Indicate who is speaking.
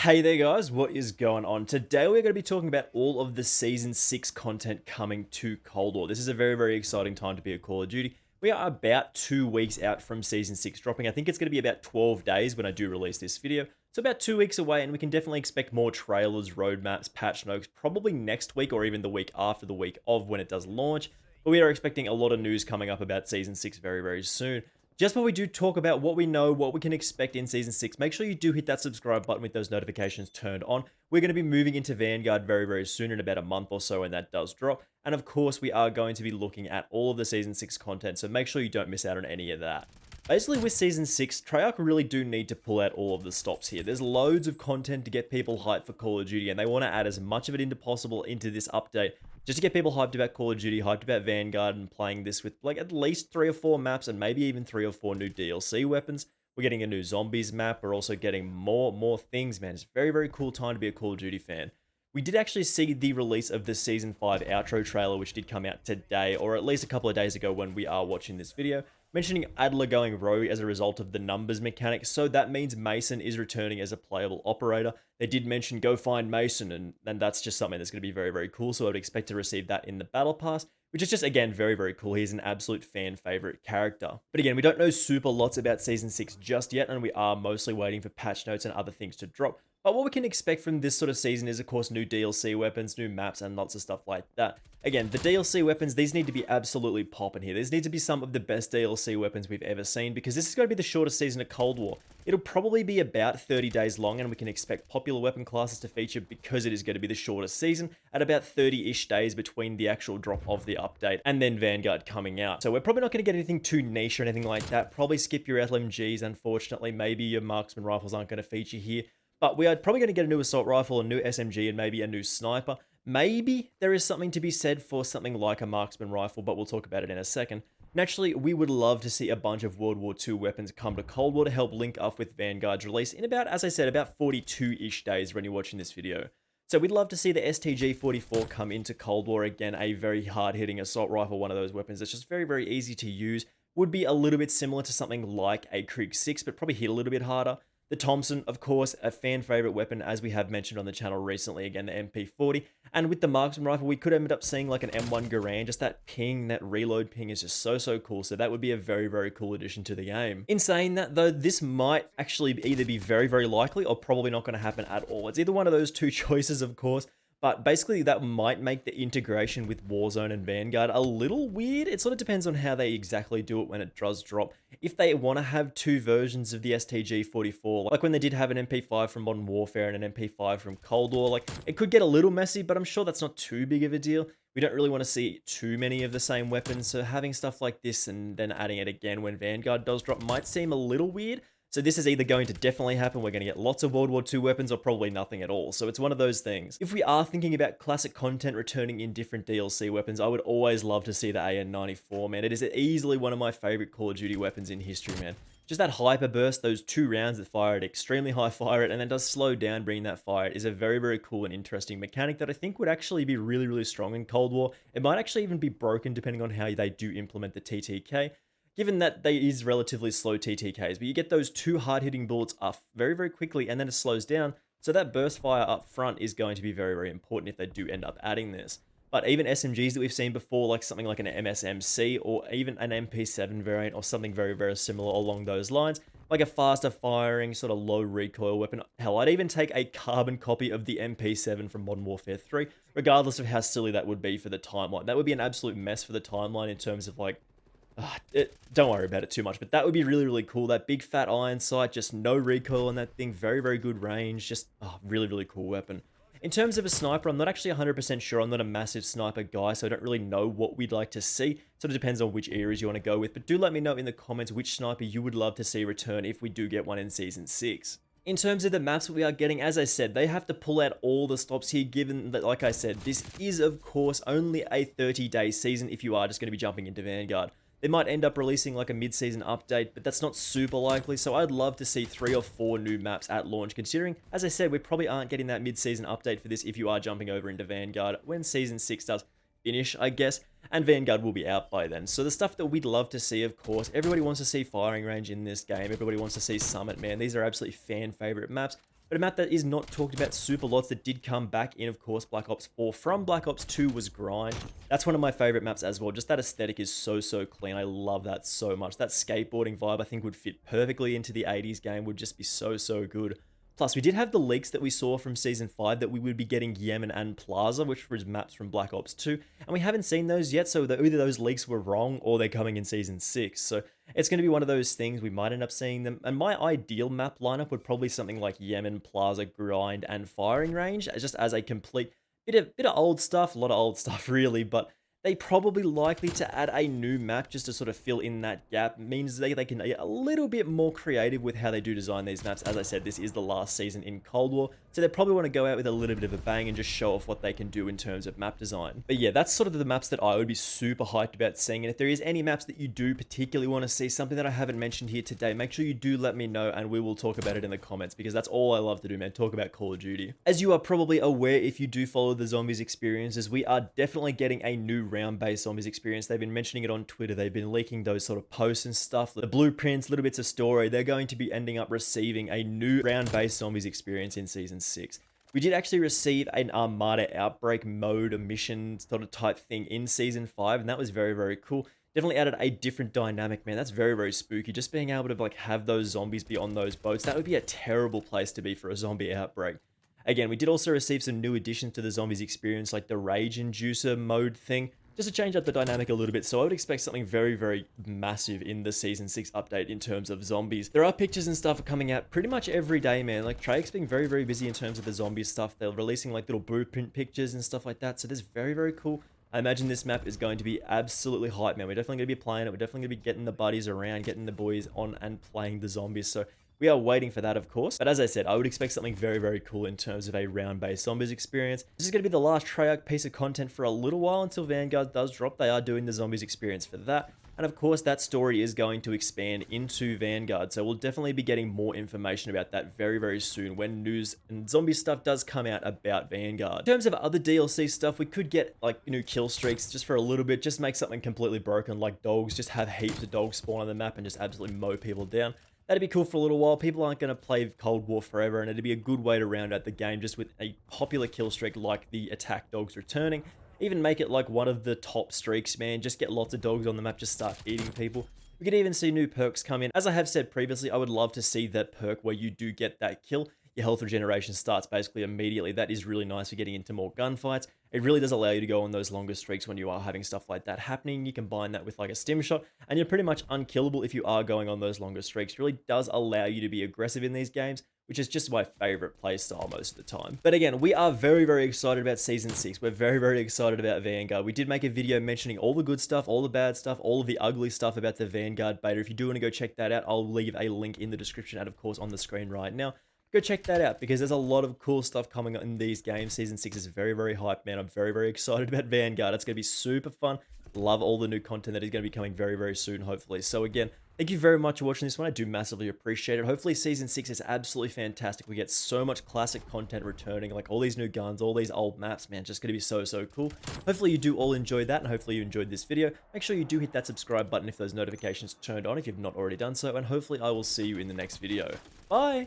Speaker 1: Hey there guys, what is going on? Today we're going to be talking about all of the Season 6 content coming to Cold War. This is a very exciting time to be a Call of Duty. We are about 2 weeks out from Season 6 dropping. I think it's going to be about 12 days when I do release this video. So about 2 weeks away, and we can definitely expect more trailers, roadmaps, patch notes, probably next week or even the week after the week of when it does launch. But we are expecting a lot of news coming up about Season 6 very soon. Just while we do talk about what we know, what we can expect in Season 6, make sure you do hit that subscribe button with those notifications turned on. We're going to be moving into Vanguard very soon, in about a month or so when that does drop. And of course, we are going to be looking at all of the Season 6 content, so make sure you don't miss out on any of that. Basically, with Season 6, Treyarch really do need to pull out all of the stops here. There's loads of content to get people hyped for Call of Duty, and they want to add as much of it into possible into this update, just to get people hyped about Call of Duty, hyped about Vanguard, and playing this with like at least 3 or 4 maps, and maybe even 3 or 4 new DLC weapons. We're getting a new zombies map. We're also getting more things, man. It's a very cool time to be a Call of Duty fan. We did actually see the release of the Season 5 outro trailer, which did come out today, or at least a couple of days ago when we are watching this video, mentioning Adler going rogue as a result of the numbers mechanic, so that means Mason is returning as a playable operator. They did mention go find Mason, and that's just something that's going to be very cool, so I would expect to receive that in the Battle Pass, which is just, again, very cool. He's an absolute fan favorite character. But again, we don't know super lots about Season 6 just yet, and we are mostly waiting for patch notes and other things to drop. But what we can expect from this sort of season is, of course, new DLC weapons, new maps, and lots of stuff like that. Again, the DLC weapons, these need to be absolutely popping here. These need to be some of the best DLC weapons we've ever seen, because this is going to be the shortest season of Cold War. It'll probably be about 30 days long, and we can expect popular weapon classes to feature because it is going to be the shortest season at about 30-ish days between the actual drop of the update and then Vanguard coming out. So we're probably not going to get anything too niche or anything like that. Probably skip your LMGs, unfortunately. Maybe your marksman rifles aren't going to feature here. But we are probably going to get a new assault rifle, a new SMG, and maybe a new sniper. Maybe there is something to be said for something like a marksman rifle, but we'll talk about it in a second. Naturally, we would love to see a bunch of World War II weapons come to Cold War to help link up with Vanguard's release in about, as I said, about 42-ish days when you're watching this video. So we'd love to see the STG-44 come into Cold War again, a very hard-hitting assault rifle, one of those weapons that's just very easy to use. Would be a little bit similar to something like a Krieg 6, but probably hit a little bit harder. The Thompson, of course, a fan favorite weapon, as we have mentioned on the channel recently, again, the MP40. And with the marksman rifle, we could end up seeing like an M1 Garand. Just that ping, that reload ping is just so cool. So that would be a very cool addition to the game. In saying that, though, this might actually either be very likely or probably not going to happen at all. It's either one of those two choices, of course. But basically, that might make the integration with Warzone and Vanguard a little weird. It sort of depends on how they exactly do it when it does drop. If they want to have 2 versions of the STG-44, like when they did have an MP5 from Modern Warfare and an MP5 from Cold War, like it could get a little messy, but I'm sure that's not too big of a deal. We don't really want to see too many of the same weapons, so having stuff like this and then adding it again when Vanguard does drop might seem a little weird. So this is either going to definitely happen, we're going to get lots of World War II weapons, or probably nothing at all. So it's one of those things. If we are thinking about classic content returning in different DLC weapons, I would always love to see the AN-94, man. It is easily one of my favorite Call of Duty weapons in history, man. Just that hyper burst, those 2 rounds that fire at extremely high fire rate and then does slow down bringing that fire is a very cool and interesting mechanic that I think would actually be really strong in Cold War. It might actually even be broken depending on how they do implement the TTK. Given that they is relatively slow TTKs, but you get those 2 hard-hitting bullets off very quickly, and then it slows down, so that burst fire up front is going to be very important if they do end up adding this. But even SMGs that we've seen before, like something like an MSMC, or even an MP7 variant, or something very similar along those lines, like a faster firing, sort of low recoil weapon. Hell, I'd even take a carbon copy of the MP7 from Modern Warfare 3, regardless of how silly that would be for the timeline. That would be an absolute mess for the timeline in terms of like, don't worry about it too much, but that would be really cool. That big fat iron sight, just no recoil on that thing, very good range, just really cool weapon. In terms of a sniper, I'm not actually 100% sure. I'm not a massive sniper guy, so I don't really know what we'd like to see. Sort of depends on which eras you want to go with, but do let me know in the comments which sniper you would love to see return if we do get one in Season 6. In terms of the maps that we are getting, as I said, they have to pull out all the stops here, given that, like I said, this is, of course, only a 30-day season if you are just going to be jumping into Vanguard. They might end up releasing like a mid-season update, but that's not super likely, so I'd love to see 3 or 4 new maps at launch, considering, as I said, we probably aren't getting that mid-season update for this if you are jumping over into Vanguard when Season 6 does finish, I guess, and Vanguard will be out by then. So the stuff that we'd love to see, of course, everybody wants to see firing range in this game, everybody wants to see Summit, man. These are absolutely fan favorite maps. But a map that is not talked about super lots that did come back in, of course, Black Ops 4 from Black Ops 2 was Grind. That's one of my favorite maps as well. Just that aesthetic is so, so clean. I love that so much. That skateboarding vibe I think would fit perfectly into the 80s game, would just be so, so good. Plus, we did have the leaks that we saw from Season 5 that we would be getting Yemen and Plaza, which was maps from Black Ops 2, and we haven't seen those yet, so either those leaks were wrong or they're coming in Season 6, so it's going to be one of those things, we might end up seeing them, and my ideal map lineup would probably be something like Yemen, Plaza, Grind, and Firing Range, just as a complete bit of old stuff, a lot of old stuff really, but they probably likely to add a new map just to sort of fill in that gap. Means they can get a little bit more creative with how they do design these maps. As I said, this is the last season in Cold War, so they probably want to go out with a little bit of a bang and just show off what they can do in terms of map design. But yeah, that's sort of the maps that I would be super hyped about seeing. And if there is any maps that you do particularly want to see, something that I haven't mentioned here today, make sure you do let me know and we will talk about it in the comments, because that's all I love to do, man, talk about Call of Duty. As you are probably aware, if you do follow the Zombies experiences, we are definitely getting a new round-based Zombies experience. They've been mentioning it on Twitter. They've been leaking those sort of posts and stuff, the blueprints, little bits of story. They're going to be ending up receiving a new round-based Zombies experience in Season 6. We did actually receive an Armada Outbreak mode, a mission sort of type thing in Season 5, and that was very, very cool. Definitely added a different dynamic, man. That's very, very spooky. Just being able to like have those zombies be on those boats, that would be a terrible place to be for a zombie outbreak. Again, we did also receive some new additions to the Zombies experience, like the Rage Inducer mode thing, just to change up the dynamic a little bit. So I would expect something very, very massive in the Season 6 update in terms of zombies. There are pictures and stuff coming out pretty much every day, man. Like, Treyarch's being very, very busy in terms of the zombie stuff. They're releasing, like, little blueprint pictures and stuff like that. So this is very, very cool. I imagine this map is going to be absolutely hype, man. We're definitely going to be playing it. We're definitely going to be getting the buddies around, getting the boys on and playing the zombies. So we are waiting for that, of course. But as I said, I would expect something very, very cool in terms of a round-based zombies experience. This is going to be the last Treyarch piece of content for a little while until Vanguard does drop. They are doing the zombies experience for that. And of course, that story is going to expand into Vanguard. So we'll definitely be getting more information about that very, very soon when news and zombie stuff does come out about Vanguard. In terms of other DLC stuff, we could get like new kill streaks just for a little bit. Just make something completely broken like dogs. Just have heaps of dogs spawn on the map and just absolutely mow people down. That'd be cool for a little while. People aren't going to play Cold War forever, and it'd be a good way to round out the game just with a popular kill streak like the attack dogs returning. Even make it like one of the top streaks, man. Just get lots of dogs on the map, just start eating people. We could even see new perks come in. As I have said previously, I would love to see that perk where you do get that kill. Your health regeneration starts basically immediately. That is really nice for getting into more gunfights. It really does allow you to go on those longer streaks when you are having stuff like that happening. You combine that with like a stim shot, and you're pretty much unkillable if you are going on those longer streaks. It really does allow you to be aggressive in these games, which is just my favorite playstyle most of the time. But again, we are very, very excited about Season 6. We're very, very excited about Vanguard. We did make a video mentioning all the good stuff, all the bad stuff, all of the ugly stuff about the Vanguard beta. If you do want to go check that out, I'll leave a link in the description and of course on the screen right now. Go check that out because there's a lot of cool stuff coming in these games. Season 6 is very, very hyped, man. I'm very, very excited about Vanguard. It's going to be super fun. Love all the new content that is going to be coming very, very soon, hopefully. So again, thank you very much for watching this one. I do massively appreciate it. Hopefully Season 6 is absolutely fantastic. We get so much classic content returning, like all these new guns, all these old maps, man. Just going to be so, so cool. Hopefully you do all enjoy that, and hopefully you enjoyed this video. Make sure you do hit that subscribe button if those notifications turned on, if you've not already done so, and hopefully I will see you in the next video. Bye!